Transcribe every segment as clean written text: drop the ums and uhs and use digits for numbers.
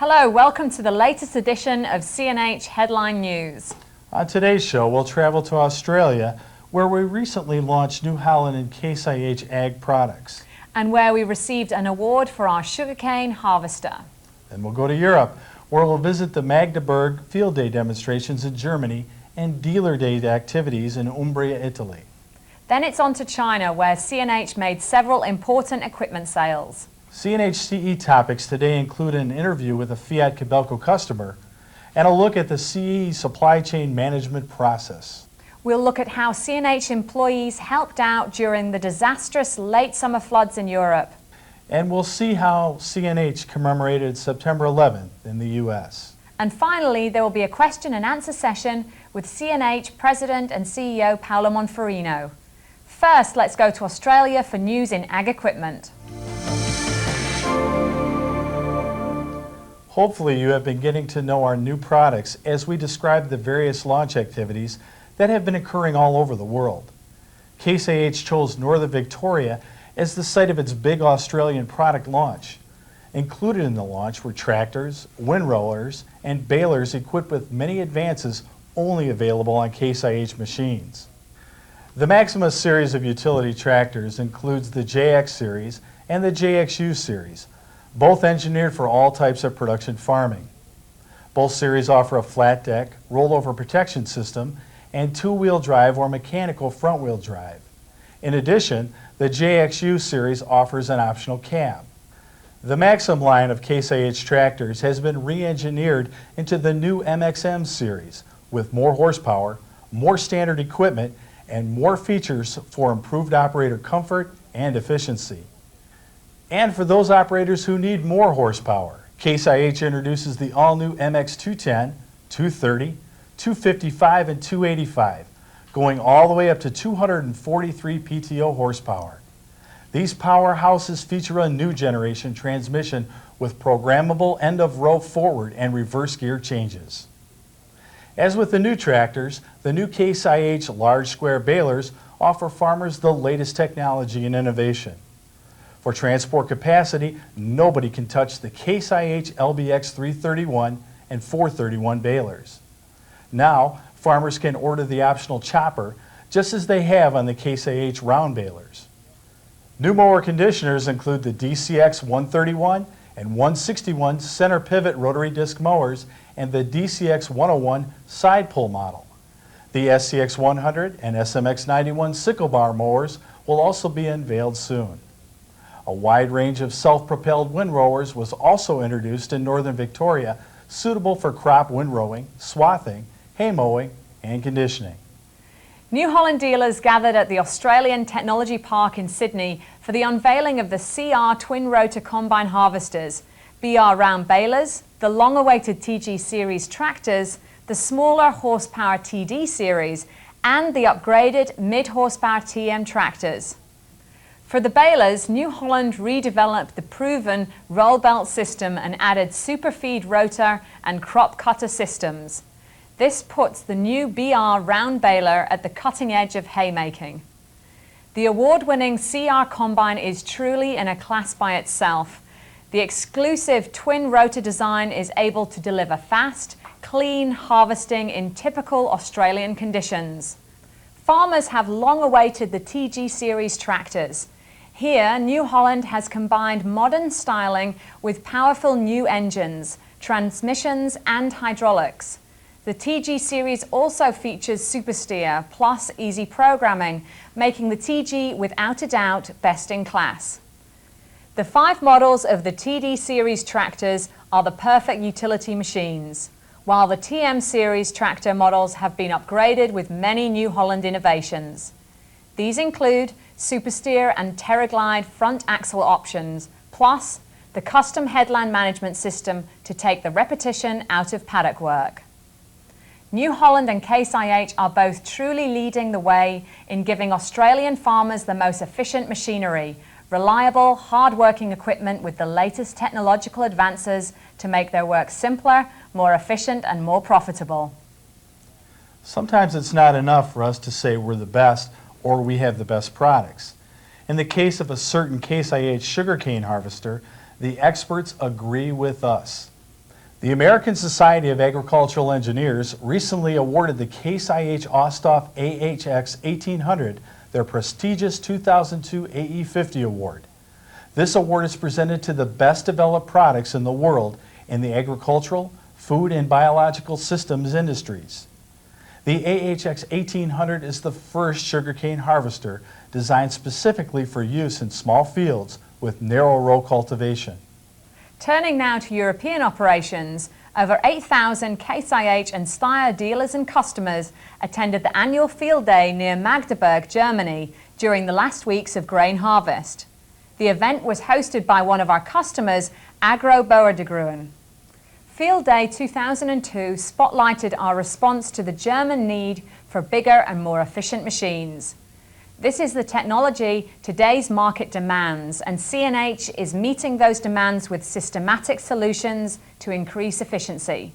Hello, welcome to the latest edition of CNH Headline News. On today's show, we'll travel to Australia, where we recently launched New Holland and Case-IH ag products. And where we received an award for our sugarcane harvester. Then we'll go to Europe, where we'll visit the Magdeburg Field Day demonstrations in Germany and Dealer Day activities in Umbria, Italy. Then it's on to China, where CNH made several important equipment sales. CNH CE topics today include an interview with a Fiat Kobelco customer and a look at the CE supply chain management process. We'll look at how CNH employees helped out during the disastrous late summer floods in Europe. And we'll see how CNH commemorated September 11th in the U.S. And finally, there will be a question and answer session with CNH President and CEO Paolo Monferino. First, let's go to Australia for news in ag equipment. Hopefully you have been getting to know our new products as we describe the various launch activities that have been occurring all over the world. Case-IH chose Northern Victoria as the site of its big Australian product launch. Included in the launch were tractors, windrowers, and balers equipped with many advances only available on Case-IH machines. The Maximus series of utility tractors includes the JX series and the JXU series, both engineered for all types of production farming. Both series offer a flat deck, rollover protection system, and two-wheel drive or mechanical front-wheel drive. In addition, the JXU series offers an optional cab. The Maxim line of Case-IH tractors has been re-engineered into the new MXM series with more horsepower, more standard equipment, and more features for improved operator comfort and efficiency. And for those operators who need more horsepower, Case-IH introduces the all-new MX210, 230, 255, and 285, going all the way up to 243 PTO horsepower. These powerhouses feature a new generation transmission with programmable end-of-row forward and reverse gear changes. As with the new tractors, the new Case-IH large square balers offer farmers the latest technology and innovation. For transport capacity, nobody can touch the Case-IH LBX 331 and 431 balers. Now, farmers can order the optional chopper just as they have on the Case-IH round balers. New mower conditioners include the DCX 131 and 161 center pivot rotary disc mowers and the DCX 101 side pull model. The SCX 100 and SMX 91 sickle bar mowers will also be unveiled soon. A wide range of self-propelled windrowers was also introduced in Northern Victoria, suitable for crop windrowing, swathing, hay mowing, and conditioning. New Holland dealers gathered at the Australian Technology Park in Sydney for the unveiling of the CR twin rotor combine harvesters, BR round balers, the long-awaited TG series tractors, the smaller horsepower TD series, and the upgraded mid-horsepower TM tractors. For the balers, New Holland redeveloped the proven roll belt system and added superfeed rotor and crop cutter systems. This puts the new BR round baler at the cutting edge of haymaking. The award-winning CR combine is truly in a class by itself. The exclusive twin rotor design is able to deliver fast, clean harvesting in typical Australian conditions. Farmers have long awaited the TG series tractors. Here, New Holland has combined modern styling with powerful new engines, transmissions, and hydraulics. The TG series also features supersteer plus easy programming, making the TG without a doubt best in class. The 5 models of the TD series tractors are the perfect utility machines, while the TM series tractor models have been upgraded with many New Holland innovations. These include supersteer and TerraGlide front axle options, plus the custom headland management system to take the repetition out of paddock work. New Holland and Case-IH are both truly leading the way in giving Australian farmers the most efficient machinery, reliable, hard-working equipment with the latest technological advances to make their work simpler, more efficient, and more profitable. Sometimes it's not enough for us to say we're the best or we have the best products. In the case of a certain Case-IH sugarcane harvester, the experts agree with us. The American Society of Agricultural Engineers recently awarded the Case-IH Osthoff AHX 1800 their prestigious 2002 AE50 award. This award is presented to the best developed products in the world in the agricultural, food, and biological systems industries. The AHX 1800 is the first sugarcane harvester designed specifically for use in small fields with narrow row cultivation. Turning now to European operations, over 8,000 Case-IH and Steyr dealers and customers attended the annual field day near Magdeburg, Germany, during the last weeks of grain harvest. The event was hosted by one of our customers, Agro Boer de Gruen. Field Day 2002 spotlighted our response to the German need for bigger and more efficient machines. This is the technology today's market demands, and CNH is meeting those demands with systematic solutions to increase efficiency,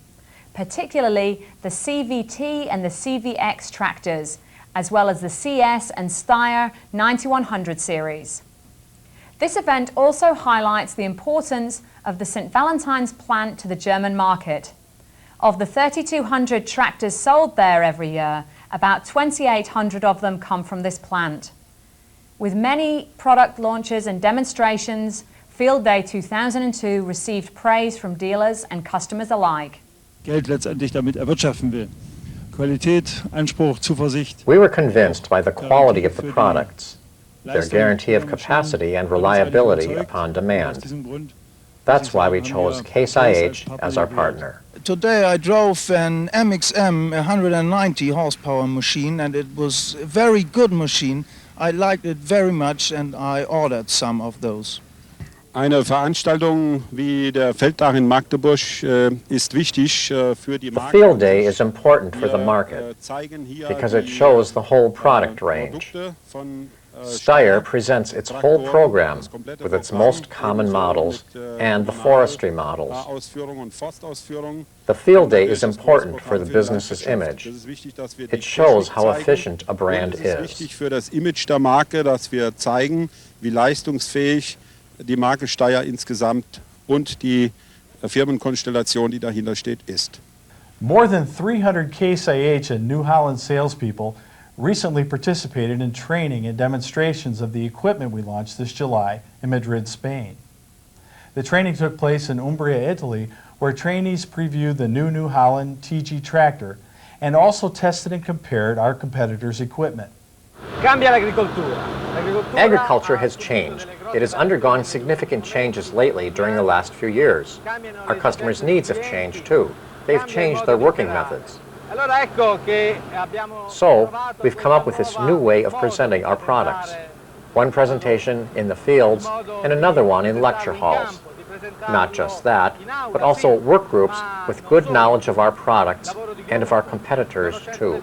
particularly the CVT and the CVX tractors, as well as the CS and Steyr 9100 series. This event also highlights the importance of the St. Valentine's plant to the German market. Of the 3,200 tractors sold there every year, about 2,800 of them come from this plant. With many product launches and demonstrations, Field Day 2002 received praise from dealers and customers alike. Geld letztendlich damit erwirtschaften will. Qualität, Anspruch, Zuversicht. We were convinced by the quality of the products, their guarantee of capacity and reliability upon demand. That's why we chose Case-IH as our partner. Today I drove an MXM 190 horsepower machine, and it was a very good machine. I liked it very much, and I ordered some of those. Eine Veranstaltung wie der Feldtag in Magdeburg ist wichtig für die The field day is important for the market because it shows the whole product range. Steyr presents its whole program with its most common models and the forestry models. The field day is important for the business's image. It shows how efficient a brand is. Es ist wichtig für das Image der Marke, dass wir zeigen, wie leistungsfähig die Marke Steyr insgesamt und die Firmenkonstellation, die dahinter steht, ist. More than 300 Case-IH and New Holland salespeople recently participated in training and demonstrations of the equipment we launched this July in Madrid, Spain. The training took place in Umbria, Italy, where trainees previewed the New Holland TG tractor and also tested and compared our competitors' equipment. Agriculture has changed. It has undergone significant changes lately during the last few years. Our customers' needs have changed too. They've changed their working methods. So, we've come up with this new way of presenting our products. One presentation in the fields and another one in lecture halls. Not just that, but also work groups with good knowledge of our products and of our competitors too.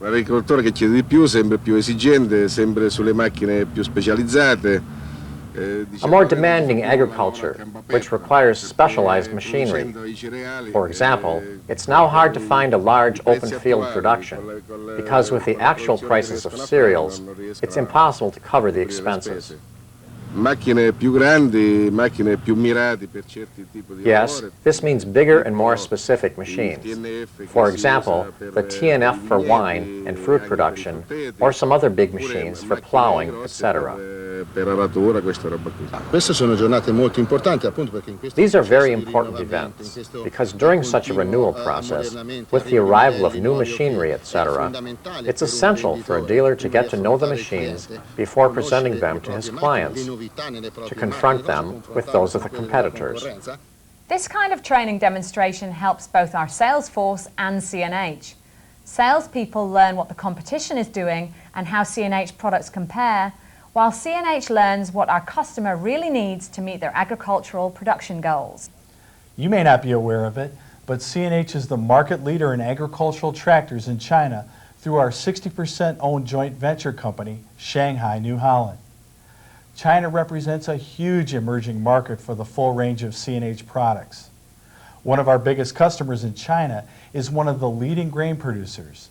Un agricoltore che chiede di più, sempre più esigente, sempre sulle macchine più specializzate. A more demanding agriculture, which requires specialized machinery. For example, it's now hard to find a large open field production, because with the actual prices of cereals, it's impossible to cover the expenses. Macchine più grandi, macchine più mirate per certi tipi di Yes, this means bigger and more specific machines. For example, the TNF for wine and fruit production, or some other big machines for plowing, etc. These are very important events, because during such a renewal process, with the arrival of new machinery, etc., it's essential for a dealer to get to know the machines before presenting them to his clients, to confront them with those of the competitors. This kind of training demonstration helps both our sales force and CNH. Salespeople learn what the competition is doing and how CNH products compare, while CNH learns what our customer really needs to meet their agricultural production goals. You may not be aware of it, but CNH is the market leader in agricultural tractors in China through our 60% owned joint venture company, Shanghai New Holland. China represents a huge emerging market for the full range of CNH products. One of our biggest customers in China is one of the leading grain producers.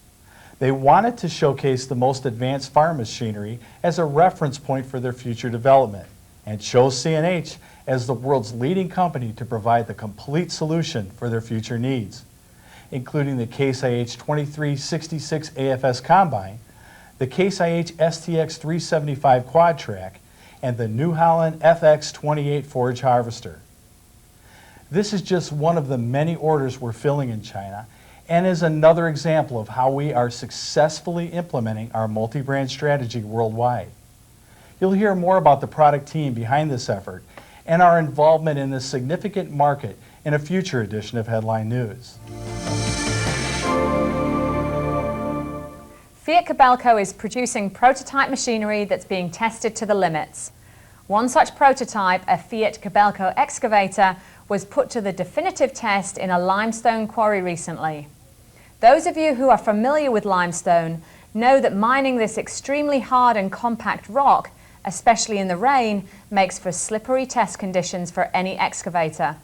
They wanted to showcase the most advanced farm machinery as a reference point for their future development, and chose CNH as the world's leading company to provide the complete solution for their future needs, including the Case-IH 2366 AFS Combine, the Case-IH STX 375 Quad Track, and the New-Holland FX 28 Forage Harvester. This is just one of the many orders we're filling in China and is another example of how we are successfully implementing our multi-brand strategy worldwide. You'll hear more about the product team behind this effort and our involvement in this significant market in a future edition of Headline News. Fiat Kobelco is producing prototype machinery that's being tested to the limits. One such prototype, a Fiat Kobelco excavator, was put to the definitive test in a limestone quarry recently. Those of you who are familiar with limestone know that mining this extremely hard and compact rock, especially in the rain, makes for slippery test conditions for any excavator.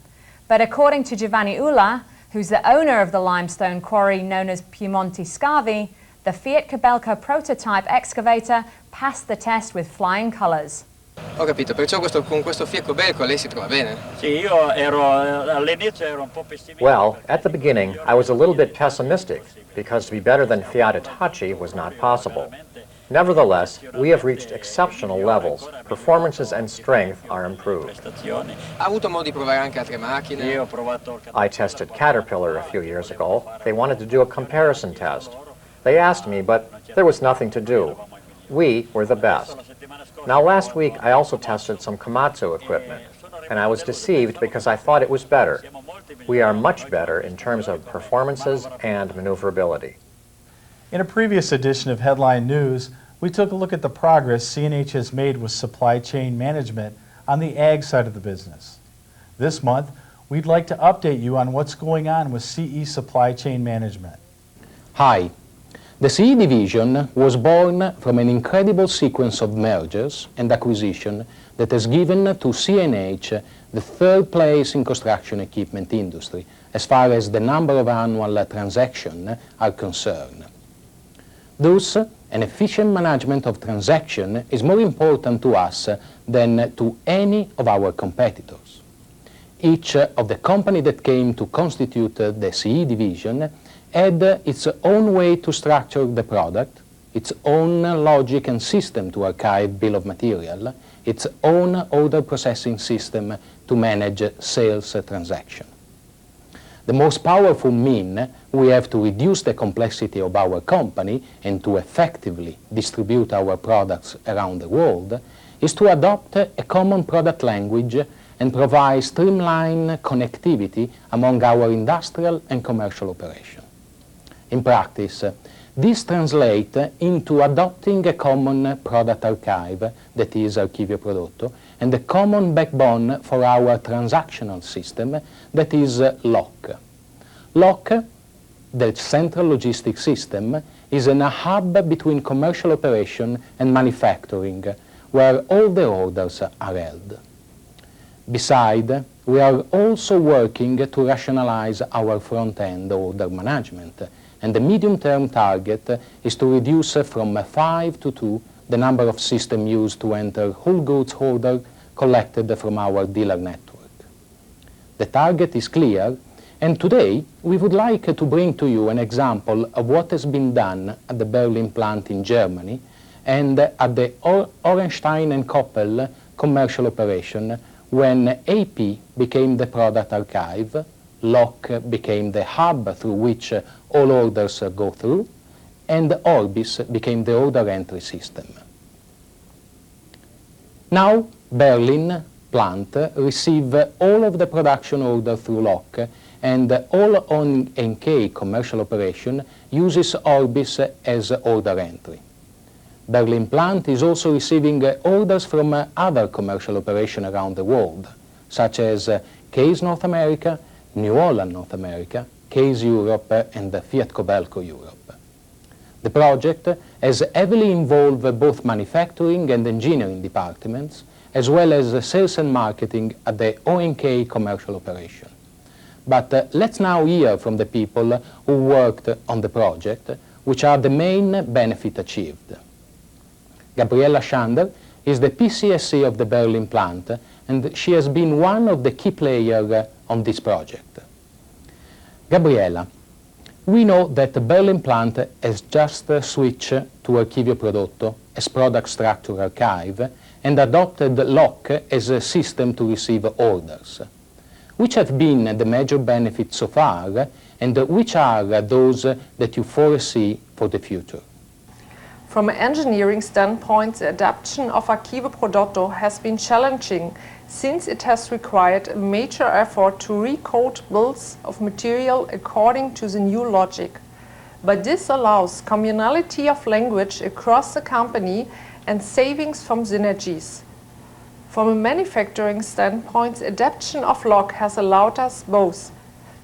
But according to Giovanni Ulla, who's the owner of the limestone quarry known as Piemonte Scavi, the Fiat Kobelco prototype excavator passed the test with flying colors. Ho capito, perciò con questo Fiat Kobelco lei si trova bene? Sì, io all'inizio ero un po' pessimista. Well, at the beginning, I was a little bit pessimistic because to be better than Fiat Hitachi was not possible. Nevertheless, we have reached exceptional levels. Performances and strength are improved. Ha avuto modo di provare anche altre macchine? I tested Caterpillar a few years ago. They wanted to do a comparison test. They asked me, but there was nothing to do. We were the best. Now last week I also tested some Komatsu equipment, and I was deceived because I thought it was better. We are much better in terms of performances and maneuverability. In a previous edition of Headline News, we took a look at the progress CNH has made with supply chain management on the ag side of the business. This month, we'd like to update you on what's going on with CE supply chain management. Hi. The CE division was born from an incredible sequence of mergers and acquisition that has given to CNH the third place in construction equipment industry as far as the number of annual transactions are concerned. Thus, an efficient management of transaction is more important to us than to any of our competitors. Each of the company that came to constitute the CE division had its own way to structure the product, its own logic and system to archive bill of material, its own order processing system to manage sales transaction. The most powerful mean we have to reduce the complexity of our company and to effectively distribute our products around the world is to adopt a common product language and provide streamlined connectivity among our industrial and commercial operations. In practice, this translates into adopting a common product archive, that is Archivio Prodotto, and a common backbone for our transactional system, that is LOC. LOC, the central logistics system, is a hub between commercial operation and manufacturing, where all the orders are held. Besides, we are also working to rationalize our front-end order management, and the medium-term target is to reduce from 5 to 2 the number of systems used to enter whole goods order collected from our dealer network. The target is clear, and today we would like to bring to you an example of what has been done at the Berlin plant in Germany and at the Orenstein and Koppel commercial operation when AP became the product archive, LOC became the hub through which all orders go through, and Orbis became the order entry system. Now, Berlin plant receive all of the production order through LOC, and all on NK commercial operation uses Orbis as order entry. Berlin plant is also receiving orders from other commercial operations around the world, such as Case North America, New-Holland North America, Case Europe, and the Fiat Kobelco Europe. The project has heavily involved both manufacturing and engineering departments, as well as sales and marketing at the ONK commercial operation. But let's now hear from the people who worked on the project, which are the main benefit achieved. Gabriella Schander is the PCSE of the Berlin plant, and she has been one of the key players on this project. Gabriela, we know that the Berlin plant has just switched to Archivio Prodotto as product structure archive and adopted LOC as a system to receive orders. Which have been the major benefits so far, and which are those that you foresee for the future? From an engineering standpoint, the adoption of Archivio Prodotto has been challenging, since it has required a major effort to recode bills of material according to the new logic. But this allows communality of language across the company and savings from synergies. From a manufacturing standpoint, the adoption of LOC has allowed us both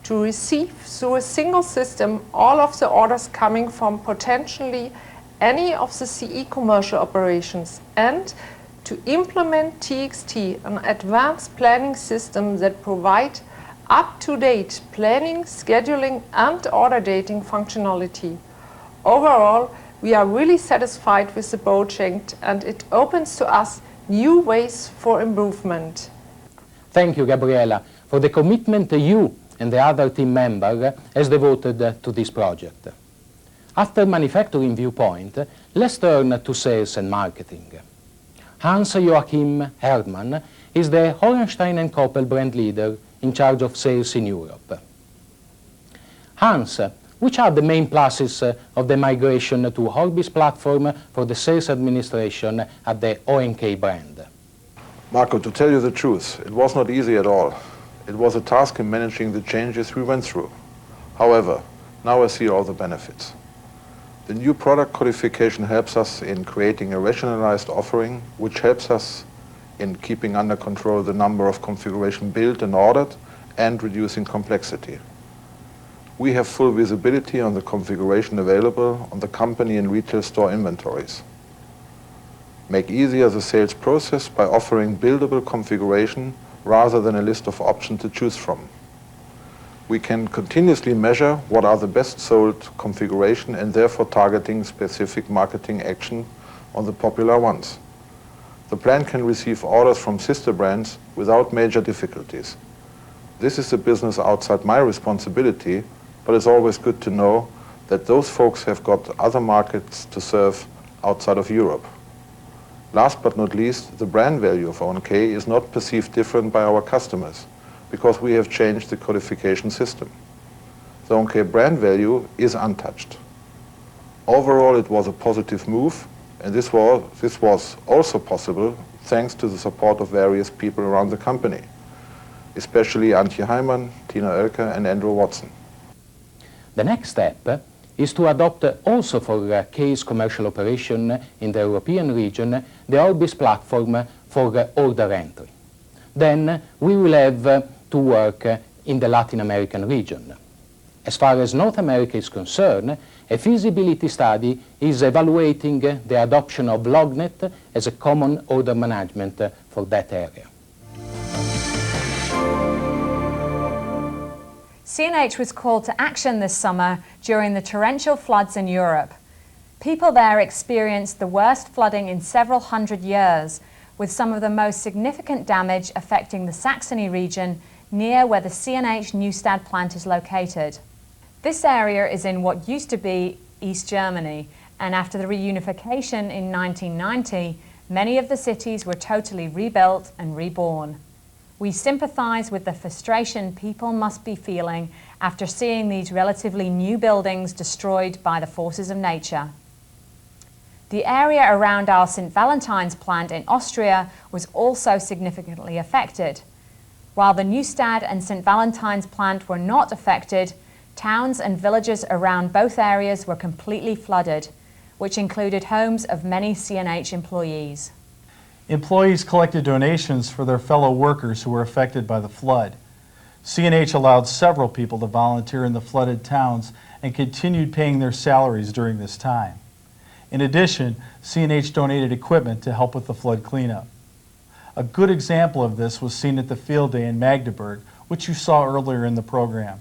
to receive through a single system all of the orders coming from potentially any of the CE commercial operations, and to implement TXT, an advanced planning system that provides up-to-date planning, scheduling and order dating functionality. Overall, we are really satisfied with the project, and it opens to us new ways for improvement. Thank you, Gabriela, for the commitment you and the other team members has devoted to this project. After manufacturing viewpoint, let's turn to sales and marketing. Hans-Joachim Herdmann is the Hohenstein & Koppel brand leader in charge of sales in Europe. Hans, which are the main pluses of the migration to Orbis platform for the sales administration at the ONK brand? Marco, to tell you the truth, it was not easy at all. It was a task in managing the changes we went through. However, now I see all the benefits. The new product codification helps us in creating a rationalized offering, which helps us in keeping under control the number of configuration built and ordered and reducing complexity. We have full visibility on the configuration available on the company and retail store inventories. Make easier the sales process by offering buildable configuration rather than a list of options to choose from. We can continuously measure what are the best sold configuration and therefore targeting specific marketing action on the popular ones. The plant can receive orders from sister brands without major difficulties. This is a business outside my responsibility, but it's always good to know that those folks have got other markets to serve outside of Europe. Last but not least, the brand value of ONK is not perceived different by our customers, because we have changed the codification system. The ONK brand value is untouched. Overall, it was a positive move, and this was also possible thanks to the support of various people around the company, especially Antje Heimann, Tina Oelker and Andrew Watson. The next step is to adopt also for Case commercial operation in the European region the Orbis platform for order entry. Then we will have to work in the Latin American region. As far as North America is concerned, a feasibility study is evaluating the adoption of LogNet as a common order management for that area. CNH was called to action this summer during the torrential floods in Europe. People there experienced the worst flooding in several hundred years, with some of the most significant damage affecting the Saxony region near where the CNH Neustadt plant is located. This area is in what used to be East Germany, and after the reunification in 1990, many of the cities were totally rebuilt and reborn. We sympathize with the frustration people must be feeling after seeing these relatively new buildings destroyed by the forces of nature. The area around our St. Valentine's plant in Austria was also significantly affected. While the Neustadt and St. Valentine's plant were not affected, towns and villages around both areas were completely flooded, which included homes of many CNH employees. Employees collected donations for their fellow workers who were affected by the flood. CNH allowed several people to volunteer in the flooded towns and continued paying their salaries during this time. In addition, CNH donated equipment to help with the flood cleanup. A good example of this was seen at the field day in Magdeburg, which you saw earlier in the program.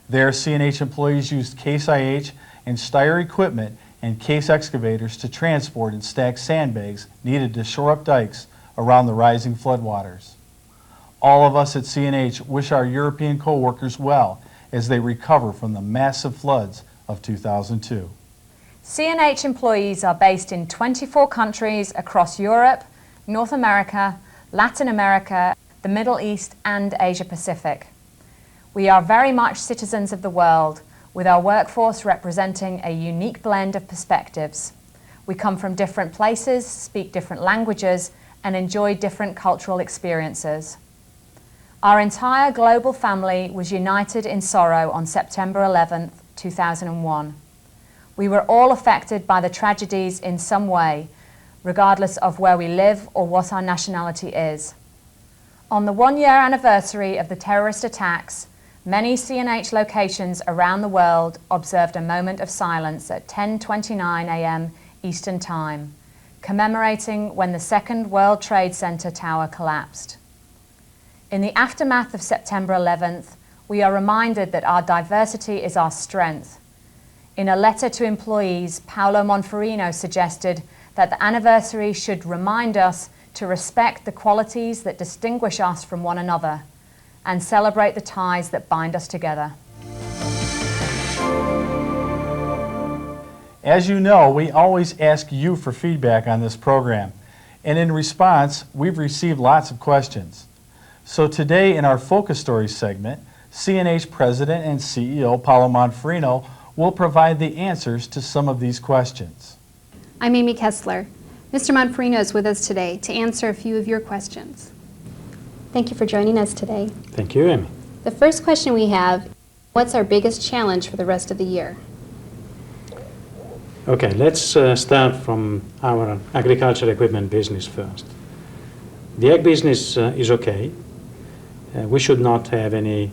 There, CNH employees used Case IH and Steyr equipment and Case excavators to transport and stack sandbags needed to shore up dikes around the rising floodwaters. All of us at CNH wish our European co-workers well as they recover from the massive floods of 2002. CNH employees are based in 24 countries across Europe, North America, Latin America, the Middle East and Asia Pacific. We are very much citizens of the world, with our workforce representing a unique blend of perspectives. We come from different places, speak different languages, and enjoy different cultural experiences. Our entire global family was united in sorrow on September 11th, 2001. We were all affected by the tragedies in some way, regardless of where we live or what our nationality is. On the one-year anniversary of the terrorist attacks, many CNH locations around the world observed a moment of silence at 10:29 a.m. Eastern Time, commemorating when the Second World Trade Center tower collapsed. In the aftermath of September 11th, we are reminded that our diversity is our strength. In a letter to employees, Paolo Monferino suggested that the anniversary should remind us to respect the qualities that distinguish us from one another and celebrate the ties that bind us together. As you know, we always ask you for feedback on this program, and in response, we've received lots of questions. So today in our Focus Stories segment, CNH President and CEO Paolo Monferino will provide the answers to some of these questions. I'm Amy Kessler. Mr. Monferino is with us today to answer a few of your questions. Thank you for joining us today. Thank you, Amy. The first question we have, what's our biggest challenge for the rest of the year? Okay, let's start from our agriculture equipment business first. The ag business is okay. We should not have any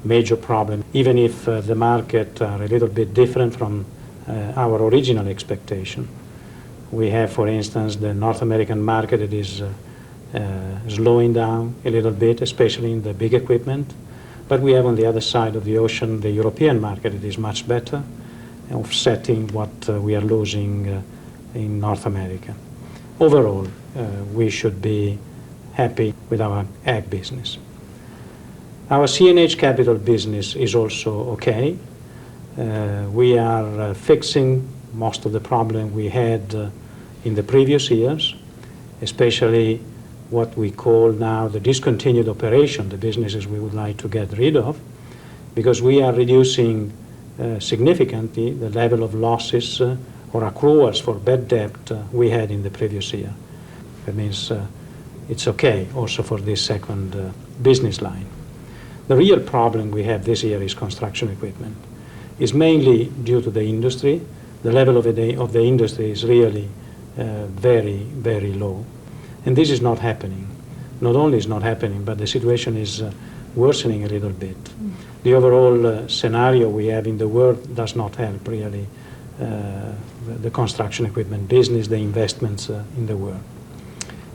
major problem, even if the market are a little bit different from our original expectation. We have, for instance, the North American market that is slowing down a little bit, especially in the big equipment. But we have on the other side of the ocean the European market that is much better, offsetting what we are losing in North America. Overall, we should be happy with our ag business. Our CNH Capital business is also okay. We are fixing most of the problem we had in the previous years, especially what we call now the discontinued operation, the businesses we would like to get rid of, because we are reducing significantly the level of losses or accruals for bad debt we had in the previous year. That means it's okay also for this second business line. The real problem we have this year is construction equipment. It's mainly due to the industry. The level of the industry is really very, very low. And this is not happening. Not only is not happening, but the situation is worsening a little bit. The overall scenario we have in the world does not help really the construction equipment business, the investments in the world.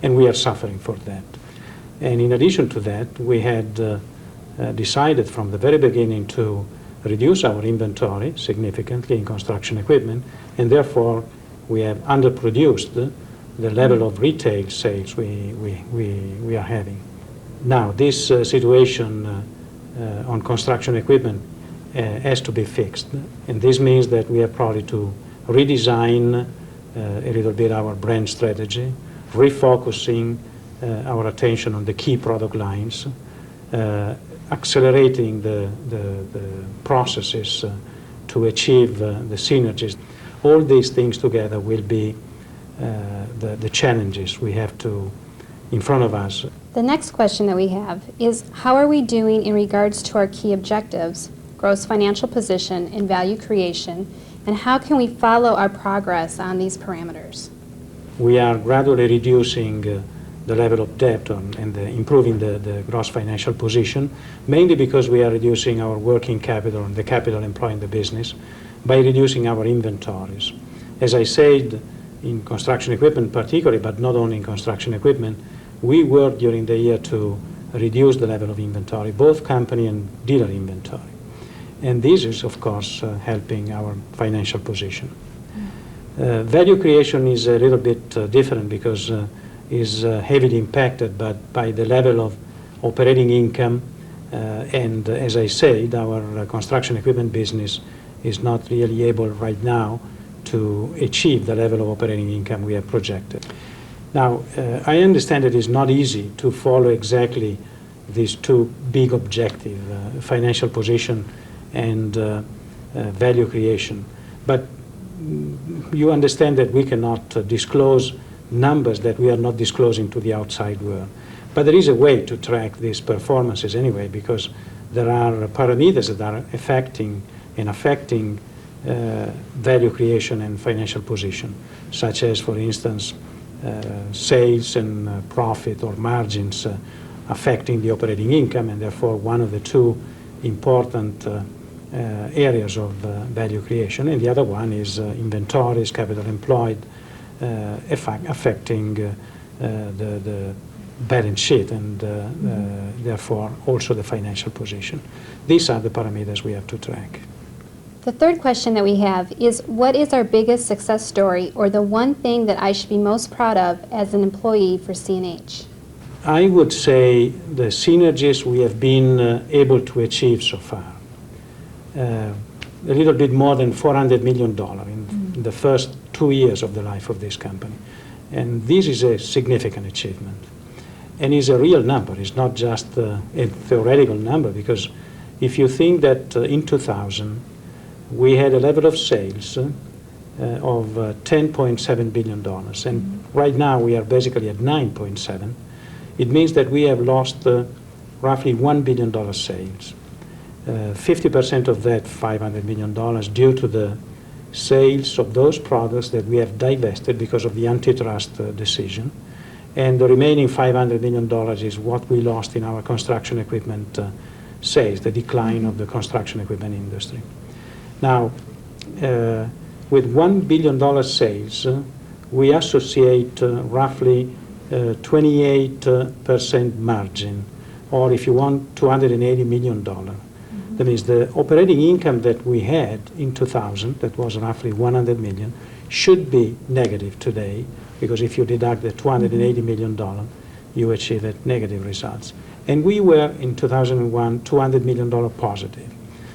And we are suffering for that. And in addition to that, we had decided from the very beginning to reduce our inventory significantly in construction equipment, and therefore we have underproduced the level of retail sales we are having. Now, this situation on construction equipment has to be fixed, and this means that we have probably to redesign a little bit our brand strategy, refocusing our attention on the key product lines, accelerating the processes to achieve the synergies. All these things together will be the challenges we have in front of us. The next question that we have is, how are we doing in regards to our key objectives, gross financial position and value creation, and how can we follow our progress on these parameters? We are gradually reducing the level of debt and improving the gross financial position, mainly because we are reducing our working capital and the capital employed in the business by reducing our inventories. As I said, in construction equipment particularly, but not only in construction equipment, we worked during the year to reduce the level of inventory, both company and dealer inventory. And this is, of course, helping our financial position. Value creation is a little bit different because is heavily impacted by the level of operating income, and as I said, our construction equipment business is not really able right now to achieve the level of operating income we have projected. Now, I understand it is not easy to follow exactly these two big objectives, financial position and value creation. But you understand that we cannot disclose numbers that we are not disclosing to the outside world. But there is a way to track these performances anyway, because there are parameters that are affecting value creation and financial position, such as, for instance, sales and profit or margins affecting the operating income, and therefore one of the two important areas of value creation, and the other one is inventories, capital employed, affecting the balance sheet and therefore also the financial position. These are the parameters we have to track. The third question that we have is, what is our biggest success story, or the one thing that I should be most proud of as an employee for CNH? I would say the synergies we have been able to achieve so far. A little bit more than $400 million in the first 2 years of the life of this company. And this is a significant achievement. And it's a real number. It's not just a theoretical number, because if you think that in 2000, we had a level of sales of $10.7 billion, and right now we are basically at 9.7. It means that we have lost roughly $1 billion sales. 50% of that, $500 million, due to the sales of those products that we have divested because of the antitrust decision. And the remaining $500 million is what we lost in our construction equipment sales, the decline of the construction equipment industry. Now, with $1 billion sales, we associate roughly 28% margin, or if you want, $280 million. That means the operating income that we had in 2000, that was roughly $100 million, should be negative today, because if you deduct the $280 million, you achieve at negative results. And we were, in 2001, $200 million positive.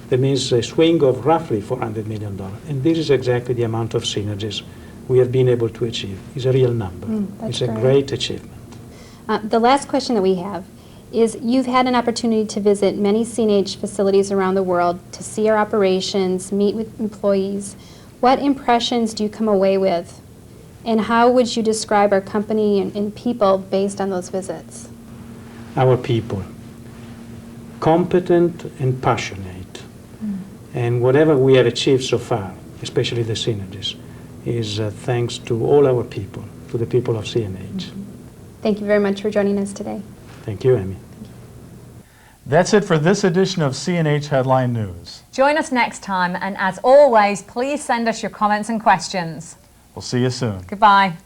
That means a swing of roughly $400 million. And this is exactly the amount of synergies we have been able to achieve. It's a real number. It's a great achievement. The last question that we have is, you've had an opportunity to visit many CNH facilities around the world, to see our operations, meet with employees. What impressions do you come away with? And how would you describe our company and people based on those visits? Our people, competent and passionate. And whatever we have achieved so far, especially the synergies, is thanks to all our people, to the people of CNH. Thank you very much for joining us today. Thank you, Amy. That's it for this edition of CNH Headline News. Join us next time, and as always, please send us your comments and questions. We'll see you soon. Goodbye.